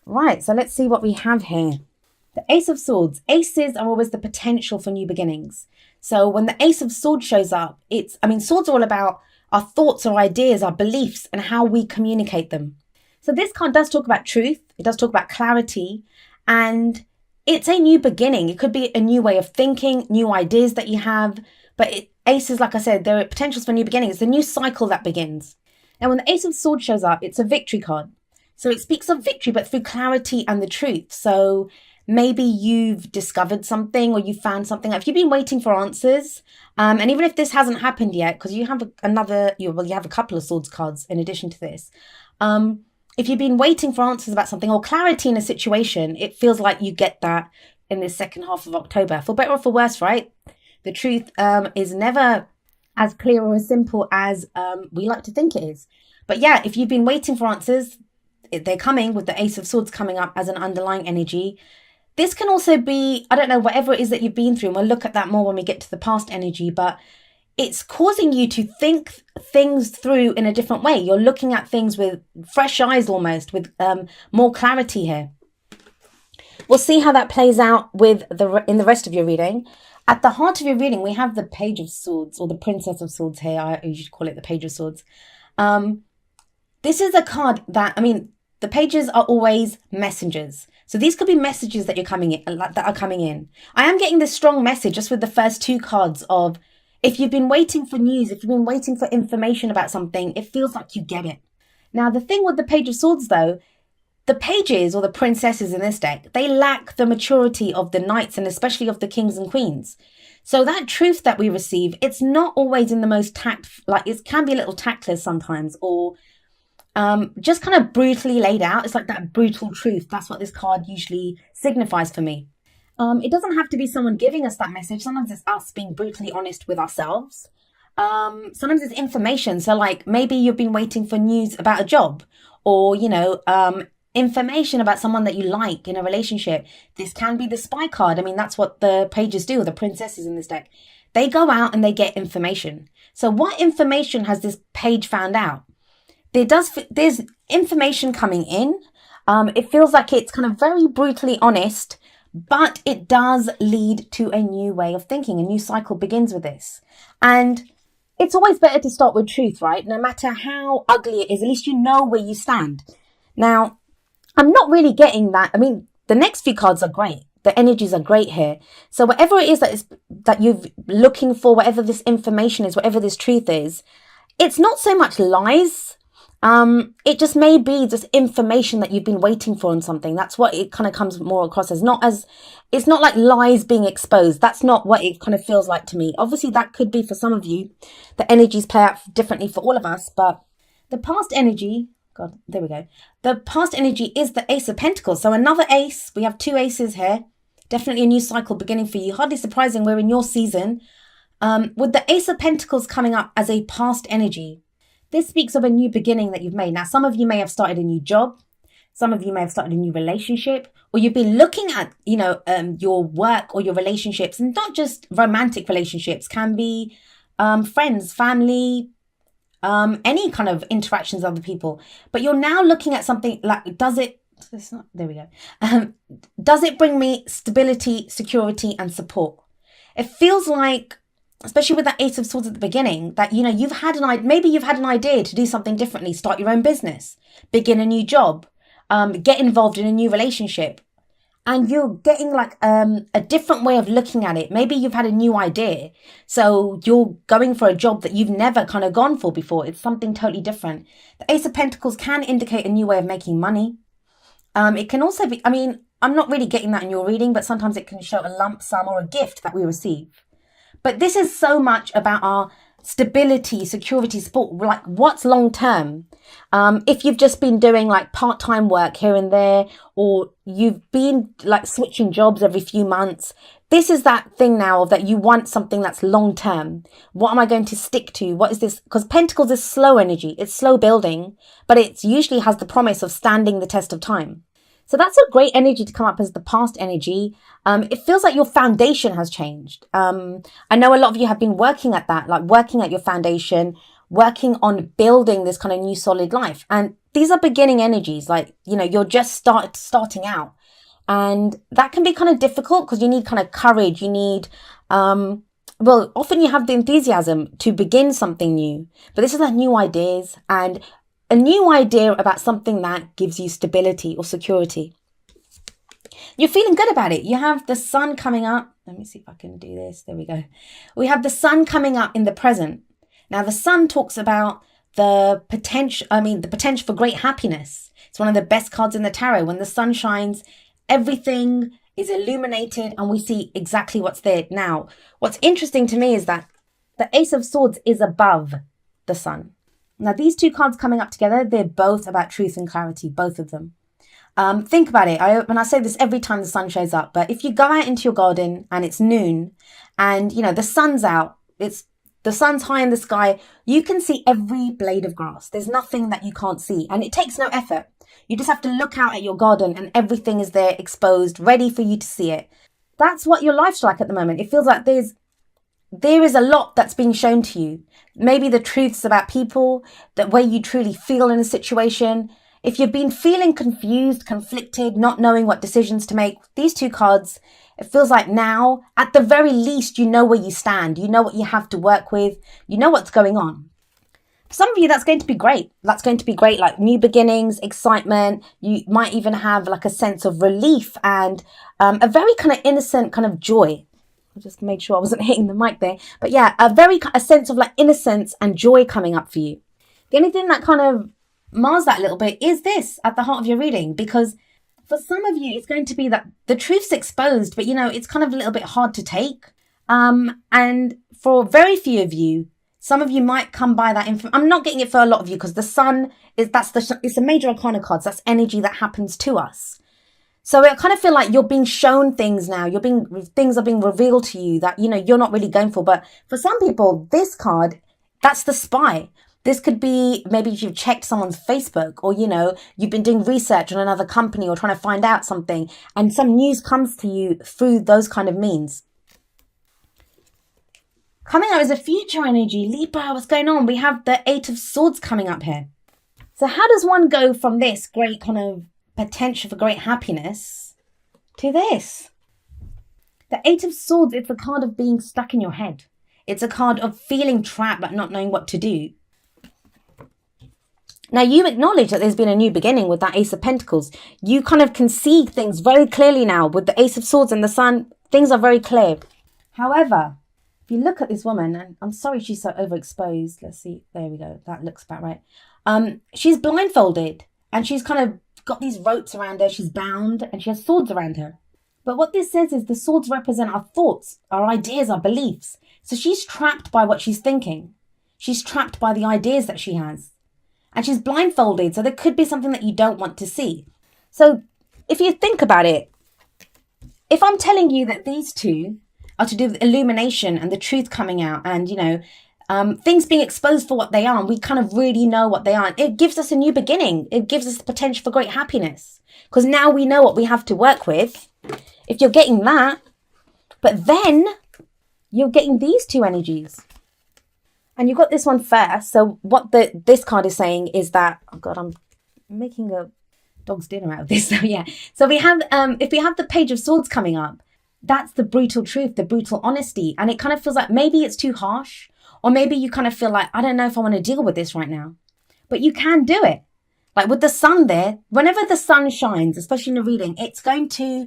Right, so let's see what we have here. The Ace of Swords. Aces are always the potential for new beginnings. So when the Ace of Swords shows up, swords are all about our thoughts, our ideas, our beliefs, and how we communicate them. So this card does talk about truth. It does talk about clarity, and it's a new beginning. It could be a new way of thinking, new ideas that you have. But aces, like I said, there are potentials for new beginnings. It's a new cycle that begins. Now, when the Ace of Swords shows up, it's a victory card. So it speaks of victory, but through clarity and the truth. So maybe you've discovered something or you found something. If you've been waiting for answers, and even if this hasn't happened yet, because you have you have a couple of swords cards in addition to this. If you've been waiting for answers about something or clarity in a situation, it feels like you get that in this second half of October. For better or for worse, right? The truth is never as clear or as simple as we like to think it is. But yeah, if you've been waiting for answers, they're coming with the Ace of Swords coming up as an underlying energy. This can also be, I don't know, whatever it is that you've been through. And we'll look at that more when we get to the past energy. But it's causing you to think things through in a different way. You're looking at things with fresh eyes almost, with more clarity here. We'll see how that plays out in the rest of your reading. At the heart of your reading, we have the Page of Swords, or the Princess of Swords here. I usually call it the Page of Swords. This is a card that, the pages are always messengers. So these could be messages that are coming in. I am getting this strong message just with the first two cards of, if you've been waiting for news, if you've been waiting for information about something, it feels like you get it. Now, the thing with the Page of Swords, though, the pages or the princesses in this deck, they lack the maturity of the knights and especially of the kings and queens. So that truth that we receive, it's not always in the most it can be a little tactless sometimes, or just kind of brutally laid out. It's like that brutal truth. That's what this card usually signifies for me. It doesn't have to be someone giving us that message. Sometimes it's us being brutally honest with ourselves. Sometimes it's information. So like maybe you've been waiting for news about a job, or, information about someone that you like in a relationship. This can be the spy card. That's what the pages do, or the princesses in this deck. They go out and they get information. So what information has this page found out? There's information coming in. It feels like it's kind of very brutally honest, but it does lead to a new way of thinking. A new cycle begins with this. And it's always better to start with truth, right? No matter how ugly it is, at least you know where you stand. Now, I'm not really getting that. The next few cards are great. The energies are great here. So whatever it is that you're looking for, whatever this information is, whatever this truth is, it's not so much lies. It just may be just information that you've been waiting for on something. That's what it kind of comes more across as. It's not like lies being exposed. That's not what it kind of feels like to me. Obviously, that could be for some of you. The energies play out differently for all of us. But the past energy, God, there we go. The past energy is the Ace of Pentacles. So another ace. We have two aces here. Definitely a new cycle beginning for you. Hardly surprising, we're in your season. With the Ace of Pentacles coming up as a past energy, this speaks of a new beginning that you've made. Now, some of you may have started a new job. Some of you may have started a new relationship, or you've been looking at, your work or your relationships, and not just romantic relationships, can be friends, family, any kind of interactions with other people. But you're now looking at something like, there we go. Does it bring me stability, security, and support? It feels like, especially with that Ace of Swords at the beginning, that, maybe you've had an idea to do something differently, start your own business, begin a new job, get involved in a new relationship. And you're getting like a different way of looking at it. Maybe you've had a new idea. So you're going for a job that you've never kind of gone for before. It's something totally different. The Ace of Pentacles can indicate a new way of making money. It can also be, I'm not really getting that in your reading, but sometimes it can show a lump sum or a gift that we receive. But this is so much about our stability, security, support, like what's long term. If you've just been doing like part-time work here and there, or you've been like switching jobs every few months, this is that thing now that you want something that's long term. What am I going to stick to? What is this? Because Pentacles is slow energy. It's slow building, but it usually has the promise of standing the test of time. So that's a great energy to come up as the past energy. It feels like your foundation has changed. I know a lot of you have been working at that, like working at your foundation, working on building this kind of new solid life. And these are beginning energies, like, you know, you're just starting out. And that can be kind of difficult because you need kind of courage. You need, well, often you have the enthusiasm to begin something new, but this is like new ideas and a new idea about something that gives you stability or security. You're feeling good about it. You have the sun coming up. Let me see if I can do this. There we go. We have the sun coming up in the present. Now, the sun talks about the potential for great happiness. It's one of the best cards in the tarot. When the sun shines, everything is illuminated and we see exactly what's there. Now, what's interesting to me is that the Ace of Swords is above the sun. Now, these two cards coming up together, they're both about truth and clarity, both of them. Think about it. And I say this every time the sun shows up, but if you go out into your garden and it's noon and, you know, the sun's out, the sun's high in the sky, you can see every blade of grass. There's nothing that you can't see, and it takes no effort. You just have to look out at your garden and everything is there exposed, ready for you to see it. That's what your life's like at the moment. It feels like there is a lot that's being shown to you. Maybe the truths about people, the way you truly feel in a situation. If you've been feeling confused, conflicted, not knowing what decisions to make, these two cards, it feels like now, at the very least, you know where you stand. You know what you have to work with. You know what's going on. For some of you, that's going to be great. That's going to be great, like new beginnings, excitement. You might even have like a sense of relief and a very kind of innocent kind of joy. I just made sure I wasn't hitting the mic there. But yeah, a sense of like innocence and joy coming up for you. The only thing that kind of mars that a little bit is this at the heart of your reading, because for some of you, it's going to be that the truth's exposed, but, you know, it's kind of a little bit hard to take. And for very few of you, some of you might come by that info. I'm not getting it for a lot of you because the sun it's a major arcana cards. That's energy that happens to us. So I kind of feel like you're being shown things now. Things are being revealed to you that, you know, you're not really going for. But for some people, this card, that's the spy. This could be maybe you've checked someone's Facebook, or, you know, you've been doing research on another company or trying to find out something and some news comes to you through those kind of means. Coming up is a future energy. Libra, what's going on? We have the Eight of Swords coming up here. So how does one go from this great kind of potential for great happiness to this? The Eight of Swords, it's a card of being stuck in your head. It's a card of feeling trapped, like not knowing what to do. Now, you acknowledge that there's been a new beginning with that Ace of Pentacles. You kind of can see things very clearly now with the Ace of Swords and the Sun. Things are very clear. However, if you look at this woman, and I'm sorry she's so overexposed. Let's see. There we go. That looks about right. She's blindfolded and she's kind of got these ropes around her. She's bound and she has swords around her. But what this says is the swords represent our thoughts, our ideas, our beliefs. So she's trapped by what she's thinking. She's trapped by the ideas that she has. And she's blindfolded, so there could be something that you don't want to see. So if you think about it, if I'm telling you that these two are to do with illumination and the truth coming out and, you know, things being exposed for what they are, and we kind of really know what they are, it gives us a new beginning. It gives us the potential for great happiness because now we know what we have to work with. If you're getting that, but then you're getting these two energies. And you got this one first. So what this card is saying is that, oh God, I'm making a dog's dinner out of this. So yeah. So we have, if we have the Page of Swords coming up, that's the brutal truth, the brutal honesty. And it kind of feels like maybe it's too harsh, or maybe you kind of feel like, I don't know if I want to deal with this right now, but you can do it. Like with the sun there, whenever the sun shines, especially in a reading, it's going to,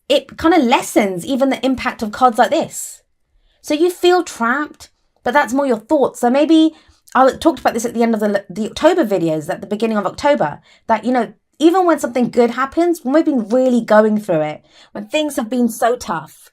it kind of lessens even the impact of cards like this. So you feel trapped, but that's more your thoughts. So maybe I talked about this at the end of the October videos, at the beginning of October, that, you know, even when something good happens, when we've been really going through it, when things have been so tough,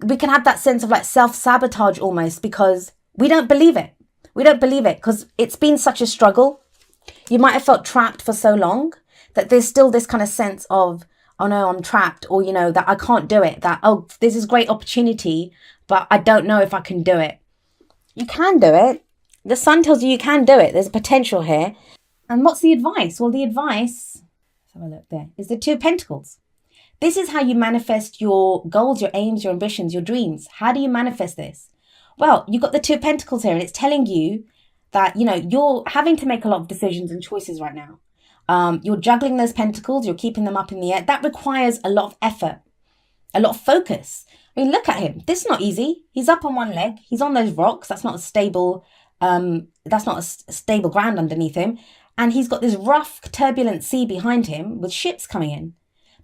we can have that sense of like self-sabotage almost because we don't believe it. We don't believe it because it's been such a struggle. You might have felt trapped for so long that there's still this kind of sense of, oh no, I'm trapped, or, you know, that I can't do it, that, oh, this is great opportunity, but I don't know if I can do it. You can do it. The sun tells you can do it. There's a potential here. And what's the advice? Well, the advice, let's have a look there, is the Two of Pentacles. This is how you manifest your goals, your aims, your ambitions, your dreams. How do you manifest this? Well, you've got the Two of Pentacles here, and it's telling you that, you're having to make a lot of decisions and choices right now. You're juggling those pentacles, you're keeping them up in the air. That requires a lot of effort, a lot of focus. I mean, look at him. This is not easy. He's up on one leg. He's on those rocks. That's not a stable ground underneath him. And he's got this rough, turbulent sea behind him with ships coming in.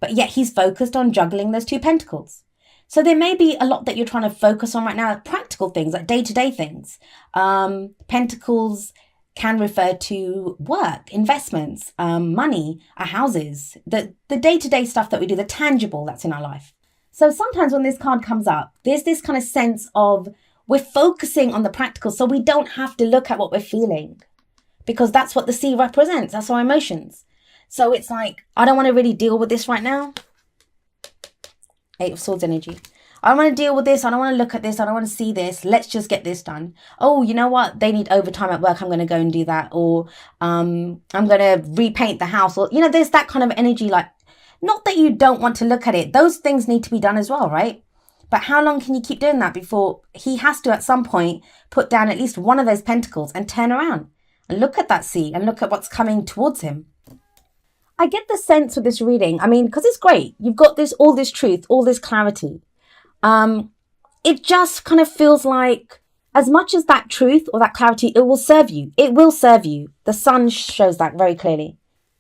But yet he's focused on juggling those two pentacles. So there may be a lot that you're trying to focus on right now, practical things, like day-to-day things. Pentacles can refer to work, investments, money, our houses, the day-to-day stuff that we do, the tangible that's in our life. So sometimes when this card comes up, there's this kind of sense of we're focusing on the practical, so we don't have to look at what we're feeling, because that's what the sea represents. That's our emotions. So it's like, I don't want to really deal with this right now. Eight of Swords energy. I don't want to deal with this. I don't want to look at this. I don't want to see this. Let's just get this done. Oh, you know what? They need overtime at work. I'm going to go and do that. Or I'm going to repaint the house. Or, there's that kind of energy. Like, not that you don't want to look at it. Those things need to be done as well, right? But how long can you keep doing that before he has to, at some point, put down at least one of those pentacles and turn around and look at that sea and look at what's coming towards him? I get the sense with this reading, because it's great. You've got all this truth, all this clarity. It just kind of feels like, as much as that truth or that clarity, it will serve you. It will serve you. The sun shows that very clearly.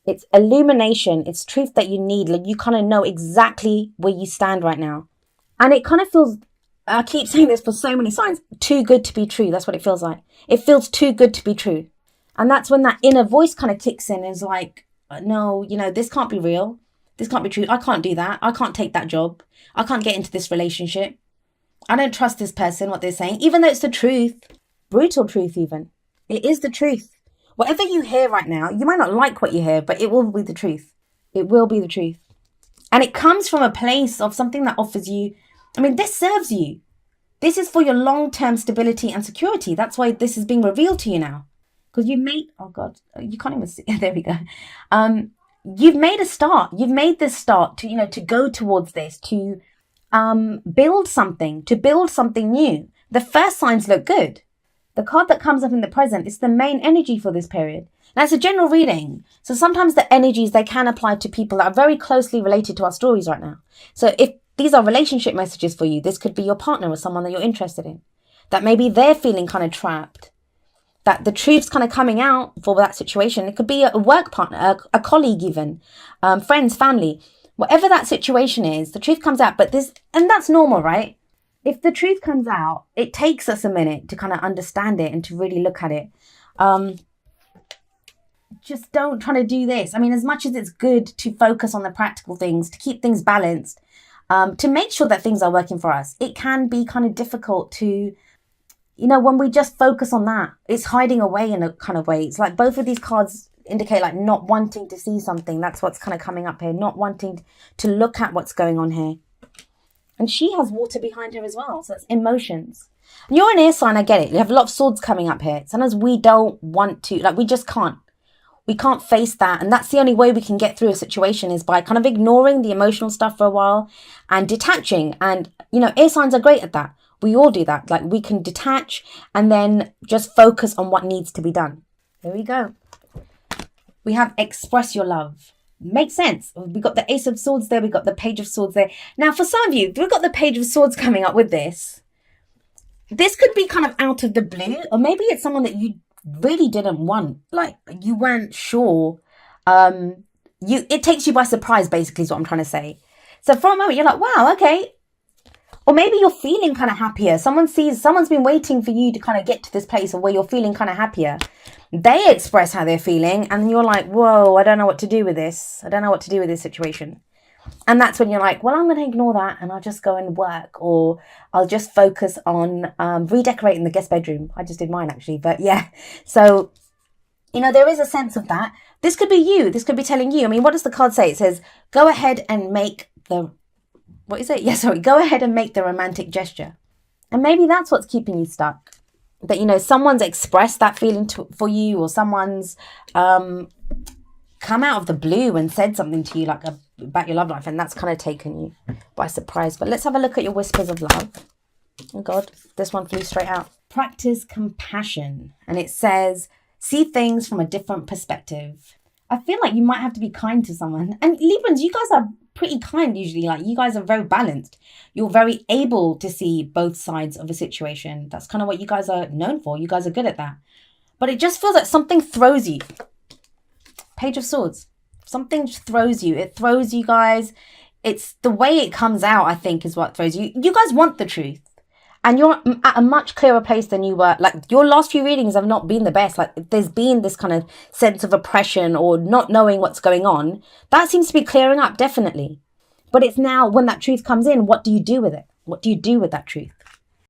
It's illumination. It's truth that you need. Like, you kind of know exactly where you stand right now. And it kind of feels, I keep saying this for so many signs, too good to be true. That's what it feels like. It feels too good to be true. And that's when that inner voice kind of kicks in and is like, no, this can't be real. This can't be true. I can't do that. I can't take that job. I can't get into this relationship. I don't trust this person, what they're saying, even though it's the truth. Brutal truth even. It is the truth. Whatever you hear right now, you might not like what you hear, but it will be the truth. It will be the truth. And it comes from a place of something that offers you, this serves you. This is for your long-term stability and security. That's why this is being revealed to you now. Because you've made, oh God, you can't even see, there we go. You've made a start. You've made this start to go towards this, to build something new. The first signs look good. The card that comes up in the present is the main energy for this period. Now, it's a general reading. So sometimes the energies, they can apply to people that are very closely related to our stories right now. So if these are relationship messages for you, this could be your partner or someone that you're interested in, that maybe they're feeling kind of trapped, that the truth's kind of coming out for that situation. It could be a work partner, a colleague even, friends, family. Whatever that situation is, the truth comes out. And that's normal, right? If the truth comes out, it takes us a minute to kind of understand it and to really look at it. Just don't try to do this. As much as it's good to focus on the practical things, to keep things balanced, to make sure that things are working for us, it can be kind of difficult to, when we just focus on that, it's hiding away in a kind of way. It's like both of these cards indicate like not wanting to see something. That's what's kind of coming up here, not wanting to look at what's going on here. And she has water behind her as well. So it's emotions. And you're an air sign, I get it. You have a lot of swords coming up here. Sometimes we don't want to, we just can't. We can't face that. And that's the only way we can get through a situation, is by kind of ignoring the emotional stuff for a while and detaching. And, air signs are great at that. We all do that. Like, we can detach and then just focus on what needs to be done. There we go. We have express your love. Makes sense. We've got the Ace of Swords there. We've got the Page of Swords there. Now, for some of you, we've got the Page of Swords coming up with this. This could be kind of out of the blue, or maybe it's someone that you really didn't want. Like, you weren't sure. It takes you by surprise, basically, is what I'm trying to say. So for a moment, you're like, wow, okay. Or maybe you're feeling kind of happier. Someone's been waiting for you to kind of get to this place of where you're feeling kind of happier. They express how they're feeling, and you're like, whoa, I don't know what to do with this. I don't know what to do with this situation. And that's when you're like, well, I'm going to ignore that and I'll just go and work, or I'll just focus on redecorating the guest bedroom. I just did mine, actually. But yeah, so, there is a sense of that. This could be you. This could be telling you. What does the card say? It says, go ahead and make the... What is it? Yeah, sorry. Go ahead and make the romantic gesture. And maybe that's what's keeping you stuck. That, someone's expressed that feeling for you, or someone's come out of the blue and said something to you about your love life, and that's kind of taken you by surprise. But let's have a look at your whispers of love. Oh God, this one flew straight out. Practice compassion. And it says, see things from a different perspective. I feel like you might have to be kind to someone. And Librans, you guys are pretty kind usually. Like, you guys are very balanced. You're very able to see both sides of a situation. That's kind of what you guys are known for. You guys are good at that. But it just feels like something throws you. Page of Swords. Something throws you. It throws you guys. It's the way it comes out, I think, is what throws you. You guys want the truth. And you're at a much clearer place than you were. Like, your last few readings have not been the best. Like, there's been this kind of sense of oppression or not knowing what's going on. That seems to be clearing up, definitely. But it's now, when that truth comes in, what do you do with it? What do you do with that truth?